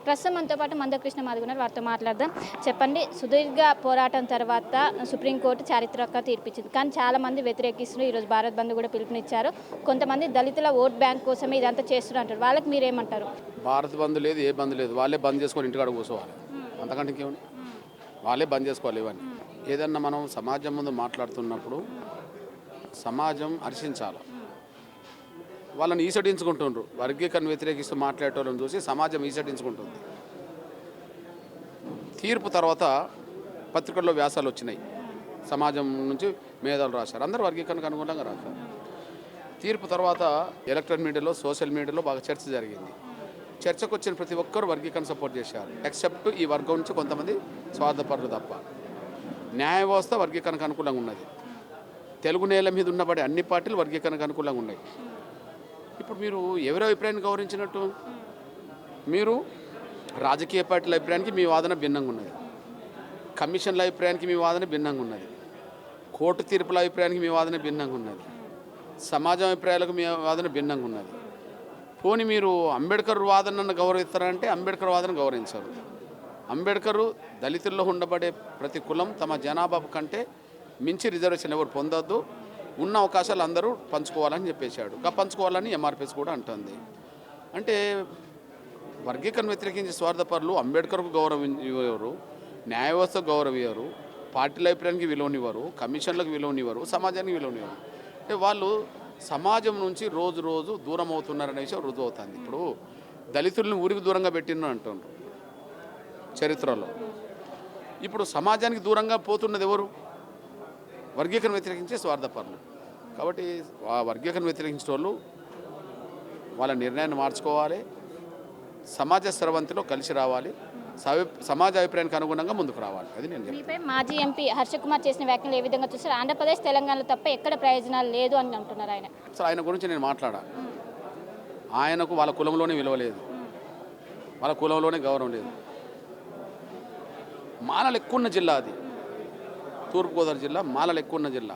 ప్రస్తుతం మనతో పాటు మందకృష్ణ మాదిగున్నారు, వారితో మాట్లాడదాం. చెప్పండి, సుదీర్ఘ పోరాటం తర్వాత సుప్రీంకోర్టు చారిత్రక తీర్పిచ్చింది, కానీ చాలామంది వ్యతిరేకిస్తున్నారు. ఈరోజు భారత్ బంద్ కూడా పిలుపునిచ్చారు. కొంతమంది దళితుల ఓట్ బ్యాంక్ కోసమే ఇదంతా చేస్తున్నారు అంటారు. వాళ్ళకి మీరేమంటారు? భారత్ బంద్ లేదు, ఏ బంద్ లేదు. వాళ్ళే బంద్ చేసుకొని ఇంటికాడ కూర్చోవాలి. అంతకంటే ఇంకేమని వాళ్ళే బంద్ చేసుకోవాలి. ఇవన్నీ ఏదన్నా మనం సమాజం ముందు మాట్లాడుతున్నప్పుడు సమాజం హర్షించాలి. వాళ్ళని ఈసడించుకుంటుండ్రు. వర్గీకరణ వ్యతిరేకిస్తూ మాట్లాడేటోళ్ళని చూసి సమాజం ఈసడించుకుంటుంది. తీర్పు తర్వాత పత్రికల్లో వ్యాసాలు వచ్చినాయి. సమాజం నుంచి మేధాలు రాశారు. అందరూ వర్గీకరణకు అనుగుణంగా రాశారు. తీర్పు తర్వాత ఎలక్ట్రానిక్ మీడియాలో, సోషల్ మీడియాలో బాగా చర్చ జరిగింది. చర్చకు వచ్చిన ప్రతి ఒక్కరు వర్గీకరణ సపోర్ట్ చేశారు, ఎక్సెప్ట్ ఈ వర్గం నుంచి కొంతమంది స్వార్థపరులు తప్ప. న్యాయ వ్యవస్థ వర్గీకరణకు అనుకూలంగా ఉన్నది. తెలుగు నేల మీద ఉన్నబడి అన్ని పార్టీలు వర్గీకరణకు అనుకూలంగా ఉన్నాయి. ఇప్పుడు మీరు ఎవరి అభిప్రాయాన్ని గౌరవించినట్టు? మీరు రాజకీయ పార్టీల అభిప్రాయానికి మీ వాదన భిన్నంగా ఉన్నది, కమిషన్ల అభిప్రాయానికి మీ వాదన భిన్నంగా ఉన్నది, కోర్టు తీర్పుల అభిప్రాయానికి మీ వాదన భిన్నంగా ఉన్నది, సమాజం అభిప్రాయాలకు మీ వాదన భిన్నంగా ఉన్నది. పోనీ మీరు అంబేద్కర్ వాదనను గౌరవిస్తారంటే అంబేద్కర్ వాదన గౌరవించారు. అంబేద్కర్ దళితుల్లో ఉండబడే ప్రతి కులం తమ జనాభా కంటే మించి రిజర్వేషన్ ఎవరు పొందొద్దు, ఉన్న అవకాశాలు అందరూ పంచుకోవాలని చెప్పేశాడు. పంచుకోవాలని ఎంఆర్పిఎస్ కూడా అంటుంది. అంటే వర్గీకరణ వ్యతిరేకించే స్వార్థపరులు అంబేద్కర్కు గౌరవం ఇవ్వరు, న్యాయ వ్యవస్థకు గౌరవం ఇవ్వరు, పార్టీల అభిప్రాయానికి విలువనివ్వరు, కమిషన్లకు విలువనివ్వరు, సమాజానికి విలువనివ్వరు. అంటే వాళ్ళు సమాజం నుంచి రోజు రోజు దూరం అవుతున్నారనే విషయం రుజువు అవుతుంది. ఇప్పుడు దళితుల్ని ఊరికి దూరంగా పెట్టిన అంటున్నారు చరిత్రలో. ఇప్పుడు సమాజానికి దూరంగా పోతున్నది ఎవరు? వర్గీకరణ వ్యతిరేకించే స్వార్థపరులు. కాబట్టి ఆ వర్గీకరణ వ్యతిరేకించే వాళ్ళు వాళ్ళ నిర్ణయాన్ని మార్చుకోవాలి, సమాజ స్రవంతిలో కలిసి రావాలి, సమాజ అభిప్రాయానికి అనుగుణంగా ముందుకు రావాలి. అది నేను మీపై మాజీ ఎంపీ హర్ష కుమార్ చేసిన వ్యాఖ్యలు ఏ విధంగా చూస్తారు? ఆంధ్రప్రదేశ్, తెలంగాణలో తప్ప ఎక్కడ ప్రయోజనాలు లేదు అని అంటున్నారు ఆయన. అసలు ఆయన గురించి నేను మాట్లాడా. ఆయనకు వాళ్ళ కులంలోనే విలువ లేదు, వాళ్ళ కులంలోనే గౌరవం లేదు. మాలలు ఎక్కువ ఉన్న జిల్లా అది, తూర్పుగోదావరి జిల్లా మాలలు ఎక్కువ ఉన్న జిల్లా.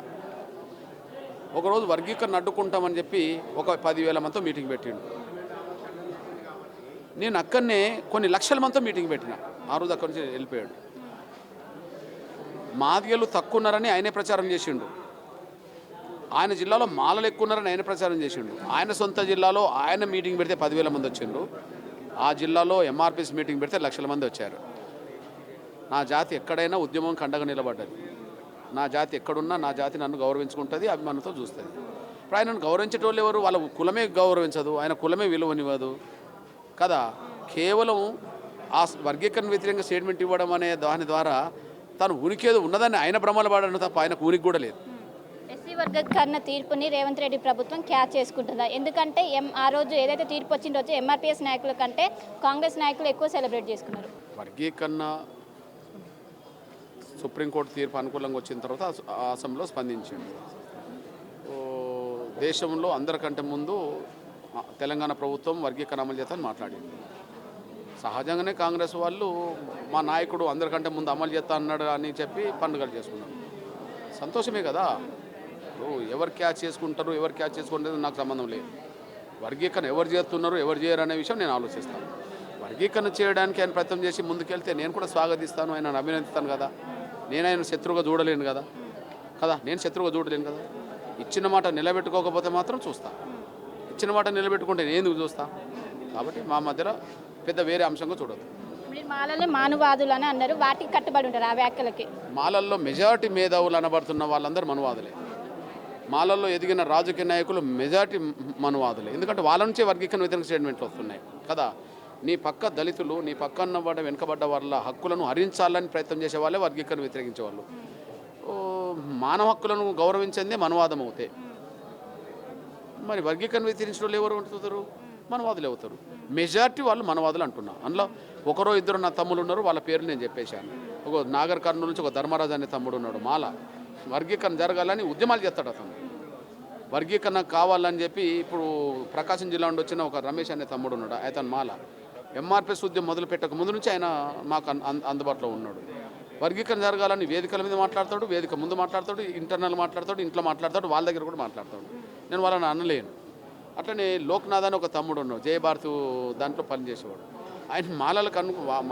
ఒకరోజు వర్గీకరణ అడ్డుకుంటామని చెప్పి ఒక 10,000 మందితో మీటింగ్ పెట్టిండు. నేను అక్కడనే కొన్ని లక్షల మందితో మీటింగ్ పెట్టిన. ఆ రోజు అక్కడి నుంచి వెళ్ళిపోయాడు. మాదిగలు తక్కువ ఉన్నారని ఆయనే ప్రచారం చేసిండు. ఆయన జిల్లాలో మాలలు ఎక్కువ ఉన్నారని ఆయన ప్రచారం చేసిండు. ఆయన సొంత జిల్లాలో ఆయన మీటింగ్ పెడితే 10,000 మంది వచ్చిండ్రు. ఆ జిల్లాలో ఎంఆర్పిఎస్ మీటింగ్ పెడితే లక్షల మంది వచ్చారు. నా జాతి ఎక్కడైనా ఉద్యమం కండగా నిలబడ్డది. నా జాతి ఎక్కడున్నా నా జాతి నన్ను గౌరవించుకుంటుంది, అభిమానంతో చూస్తుంది. ఇప్పుడు ఆయనను గౌరవించేటోళ్ళు ఎవరు? వాళ్ళ కులమే గౌరవించదు, ఆయన కులమే విలువనివ్వదు కదా. కేవలం ఆ వర్గీకరణ వ్యతిరేకంగా స్టేట్మెంట్ ఇవ్వడం అనే దాని ద్వారా తను ఉనికేదో ఉన్నదాన్ని ఆయన భ్రమలు పడడం తప్ప ఆయనకు ఉనికి కూడా లేదు. ఎస్సీ వర్గీకరణ తీర్పుని రేవంత్ రెడ్డి ప్రభుత్వం క్యాచ్ చేసుకుంటుందా? ఎందుకంటే ఆ రోజు ఏదైతే తీర్పు వచ్చిన రోజు ఎంఆర్పిఎస్ నాయకుల కంటే కాంగ్రెస్ నాయకులు ఎక్కువ సెలబ్రేట్ చేసుకున్నారు. వర్గీకరణ సుప్రీంకోర్టు తీర్పు అనుకూలంగా వచ్చిన తర్వాత అసెంబ్లీలో స్పందించింది. దేశంలో అందరికంటే ముందు తెలంగాణ ప్రభుత్వం వర్గీకరణ అమలు చేస్తామని మాట్లాడింది. సహజంగానే కాంగ్రెస్ వాళ్ళు మా నాయకుడు అందరికంటే ముందు అమలు చేస్తా అన్నాడు అని చెప్పి పండుగలు చేసుకున్నారు. సంతోషమే కదా. ఎవరు క్యాచ్ చేసుకుంటారు, ఎవరు క్యాచ్ చేసుకుంటారు నాకు సంబంధం లేదు. వర్గీకరణ ఎవరు చేస్తున్నారు, ఎవరు చేయరు అనే విషయం నేను ఆలోచిస్తాను. వర్గీకరణ చేయడానికి ఆయన ప్రయత్నం చేసి ముందుకెళ్తే నేను కూడా స్వాగతిస్తాను, ఆయన అభినందిస్తాను కదా. నేను ఆయన శత్రువుగా చూడలేను కదా. నేను శత్రువుగా చూడలేను కదా. ఇచ్చిన మాట నిలబెట్టుకోకపోతే మాత్రం చూస్తా, ఇచ్చిన మాట నిలబెట్టుకుంటే నేను ఎందుకు చూస్తా. కాబట్టి మా మధ్యలో పెద్ద వేరే అంశంగా చూడదు. మాలల్ని మానువాదులు అని అన్నారు, వాటికి కట్టుబడి ఉంటారు ఆ వ్యాఖ్యలకి? మాలల్లో మెజారిటీ మేధావులు అనబడుతున్న వాళ్ళందరూ మనువాదులే. మాలల్లో ఎదిగిన రాజకీయ నాయకులు మెజారిటీ మనువాదులే. ఎందుకంటే వాళ్ళ నుంచే వర్గీకరణ వ్యతిరేక స్టేట్మెంట్లు వస్తున్నాయి కదా. నీ పక్క దళితులు, నీ పక్కన వెనుకబడ్డ వాళ్ళ హక్కులను హరించాలని ప్రయత్నం చేసే వాళ్ళే వర్గీకరణ వ్యతిరేకించే వాళ్ళు. మానవ హక్కులను గౌరవించిందే మనవాదం అవుతాయి. మరి వర్గీకరణ వ్యతిరేకించిన వాళ్ళు ఎవరు అవుతారు? మనవాదులు అవుతారు. మెజారిటీ వాళ్ళు మనవాదులు అంటున్నా. అందులో ఒకరో ఇద్దరు నా తమ్ముళ్ళు ఉన్నారు, వాళ్ళ పేర్లు నేను చెప్పేశాను. ఒక నాగర్ కర్నూలు నుంచి ఒక ధర్మరాజు అనే తమ్ముడు ఉన్నాడు. మాల వర్గీకరణ జరగాలని ఉద్యమాలు చేస్తాడు అతను. వర్గీకరణ కావాలని చెప్పి ఇప్పుడు ప్రకాశం జిల్లా నుండి వచ్చిన ఒక రమేష్ అనే తమ్ముడు ఉన్నాడు, అతను మాల. ఎంఆర్పిఎస్ ఉద్యమం మొదలు పెట్టక ముందు నుంచి ఆయన మాకు అందుబాటులో ఉన్నాడు. వర్గీకరణ జరగాలని వేదికల మీద మాట్లాడతాడు, వేదిక ముందు మాట్లాడతాడు, ఇంటర్నల్ మాట్లాడతాడు, ఇంట్లో మాట్లాడతాడు, వాళ్ళ దగ్గర కూడా మాట్లాడతాడు. నేను వాళ్ళని అనలేను. అట్లనే లోక్నాథ్ అని ఒక తమ్ముడు ఉన్నాడు, జయభారత్ దాంట్లో పనిచేసేవాడు. ఆయన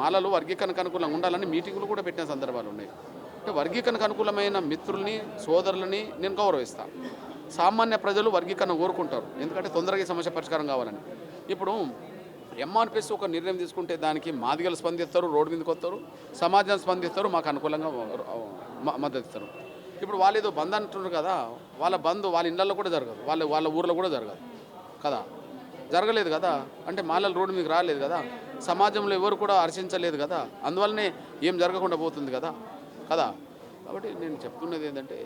మాలలు వర్గీకరణకు అనుకూలంగా ఉండాలని మీటింగులు కూడా పెట్టిన సందర్భాలు ఉన్నాయి. అంటే వర్గీకరణకు అనుకూలమైన మిత్రుల్ని సోదరులని నేను గౌరవిస్తాను. సామాన్య ప్రజలు వర్గీకరణ కోరుకుంటారు, ఎందుకంటే తొందరగా ఈ సమస్య పరిష్కారం కావాలని. ఇప్పుడు ఎంఆర్పిఎస్ ఒక నిర్ణయం తీసుకుంటే దానికి మాదిగలు స్పందిస్తారు, రోడ్డు మీదకి వస్తారు, సమాజం స్పందిస్తారు, మాకు అనుకూలంగా మద్దతు ఇస్తారు. ఇప్పుడు వాళ్ళు ఏదో బంద్ అంటున్నారు కదా, వాళ్ళ బంద్ వాళ్ళ ఇళ్ళల్లో కూడా జరగదు, వాళ్ళ ఊర్లో కూడా జరగదు కదా, జరగలేదు కదా. అంటే మాలలు రోడ్డు మీకు రాలేదు కదా, సమాజంలో ఎవరు కూడా హర్షించలేదు కదా, అందువల్లనే ఏం జరగకుండా పోతుంది కదా. కాబట్టి నేను చెప్తున్నది ఏంటంటే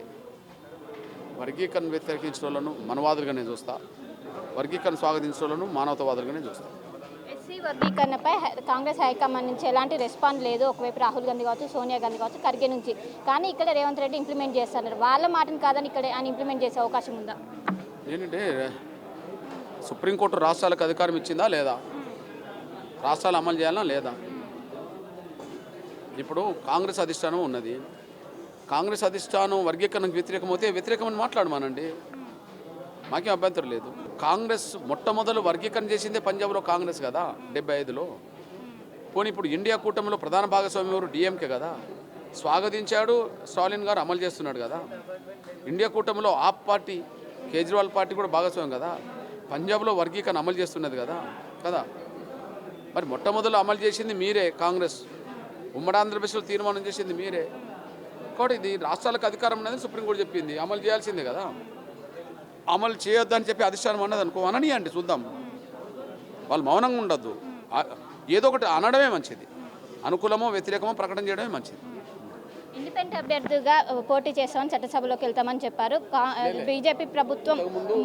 వర్గీకరణ వ్యతిరేకించిన వాళ్ళను మనవాదులుగానే చూస్తా, వర్గీకరణ స్వాగతించిన వాళ్ళను మానవతావాదులుగానే చూస్తా. ఎస్సీ వర్గీకరణపై కాంగ్రెస్ హైకమాండ్ నుంచి ఎలాంటి రెస్పాన్స్ లేదు. ఒకవైపు రాహుల్ గాంధీ కావచ్చు, సోనియా గాంధీ కావచ్చు, ఖర్గే నుంచి. కానీ ఇక్కడ రేవంత్ రెడ్డి ఇంప్లిమెంట్ చేస్తున్నారు. వాళ్ళ మాటను కాదని ఇక్కడ ఆయన ఇంప్లిమెంట్ చేసే అవకాశం ఉందా? ఏంటంటే సుప్రీంకోర్టు రాష్ట్రాలకు అధికారం ఇచ్చిందా లేదా, రాష్ట్రాలు అమలు చేయాలా లేదా. ఇప్పుడు కాంగ్రెస్ అధిష్టానం ఉన్నది, కాంగ్రెస్ అధిష్టానం వర్గీకరణకు వ్యతిరేకమైతే వ్యతిరేకమని మాట్లాడమానండి, మాకేం అభ్యంతరం లేదు. కాంగ్రెస్ మొట్టమొదలు వర్గీకరణ చేసిందే పంజాబ్లో కాంగ్రెస్ కదా 75లో. పోనీ ఇప్పుడు ఇండియా కూటమిలో ప్రధాన భాగస్వామి ఎవరు, డిఎంకే కదా, స్వాగతించాడు స్టాలిన్ గారు, అమలు చేస్తున్నాడు కదా. ఇండియా కూటమిలో ఆప్ పార్టీ కేజ్రీవాల్ పార్టీ కూడా భాగస్వామి కదా, పంజాబ్లో వర్గీకరణ అమలు చేస్తున్నది కదా. మరి మొట్టమొదలు అమలు చేసింది మీరే, కాంగ్రెస్. ఉమ్మడి ఆంధ్రప్రదేశ్లో తీర్మానం చేసింది మీరే. కాబట్టి ఇది రాష్ట్రాలకు అధికారం అనేది సుప్రీంకోర్టు చెప్పింది, అమలు చేయాల్సిందే కదా. అమలు చేయొద్దని చెప్పి అధిష్టానం అన్నది అనుకో, అననీయండి, చూద్దాం. వాళ్ళు మౌనంగా ఉండొద్దు, ఏదో ఒకటి అనడమే మంచిది, అనుకూలమో వ్యతిరేకమో ప్రకటన చేయడమే మంచిది. ఇండిపెండెంట్ అభ్యర్థిగా పోటీ చేస్తామని చట్టసభలోకి వెళ్తామని చెప్పారు. బీజేపీ ప్రభుత్వం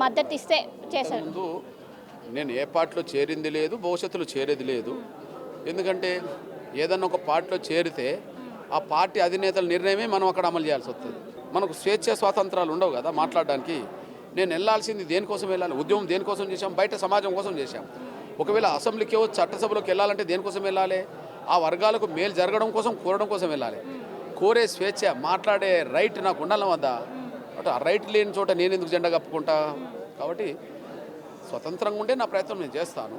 మద్దతు ఇస్తే చేశారు. ముందు నేను ఏ పార్టీలో చేరింది లేదు, భవిష్యత్తులో చేరేది లేదు. ఎందుకంటే ఏదన్నా ఒక పార్టీలో చేరితే ఆ పార్టీ అధినేతల నిర్ణయమే మనం అక్కడ అమలు చేయాల్సి వస్తుంది. మనకు స్వేచ్ఛ స్వాతంత్రాలు ఉండవు కదా మాట్లాడడానికి. నేను వెళ్ళాల్సింది దేనికోసం వెళ్ళాలి, ఉద్యమం దేనికోసం చేశాం, బయట సమాజం కోసం చేశాం. ఒకవేళ అసెంబ్లీకి చట్టసభలోకి వెళ్ళాలంటే దేనికోసం వెళ్ళాలి, ఆ వర్గాలకు మేలు జరగడం కోసం, కోరడం కోసం వెళ్ళాలి. కోరే స్వేచ్ఛ, మాట్లాడే రైట్ నాకు ఉండాలి వద్దా, అంటే ఆ రైట్ లేని చోట నేను ఎందుకు జెండా కప్పుకుంటా. కాబట్టి స్వతంత్రంగా ఉండే నా ప్రయత్నం నేను చేస్తాను.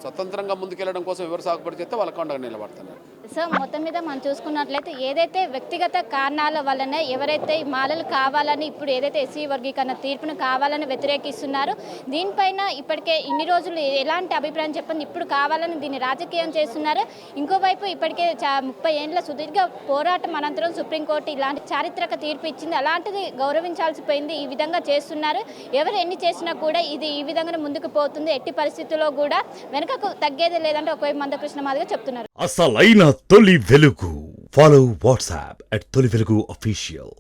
స్వతంత్రంగా ముందుకెళ్ళడం కోసం ఎవరు సాగుబడి చేస్తే వాళ్ళ కొండగా నిలబడుతున్నారు. సో మొత్తం మీద మనం చూసుకున్నట్లయితే ఏదైతే వ్యక్తిగత కారణాల వల్లనే ఎవరైతే ఈ మాలలు కావాలని ఇప్పుడు ఏదైతే ఎస్సీ వర్గీకరణ తీర్పును కావాలని వ్యతిరేకిస్తున్నారో, దీనిపైన ఇప్పటికే ఇన్ని రోజులు ఎలాంటి అభిప్రాయం చెప్పండి, ఇప్పుడు కావాలని దీన్ని రాజకీయం చేస్తున్నారు. ఇంకోవైపు ఇప్పటికే 30 ఏళ్ళ సుదీర్ఘ పోరాటం అనంతరం సుప్రీంకోర్టు ఇలాంటి చారిత్రక తీర్పు ఇచ్చింది. అలాంటిది గౌరవించాల్సి పోయింది, ఈ విధంగా చేస్తున్నారు. ఎవరు ఎన్ని చేసినా కూడా ఇది ఈ విధంగానే ముందుకు పోతుంది, ఎట్టి పరిస్థితుల్లో కూడా వెనుకకు తగ్గేది లేదంటే ఒకవైపు మందకృష్ణ మాదిగా చెప్తున్నారు. అసలైన తొలి వెలుగు. ఫాలో వాట్సాప్ @తొలి వెలుగు official.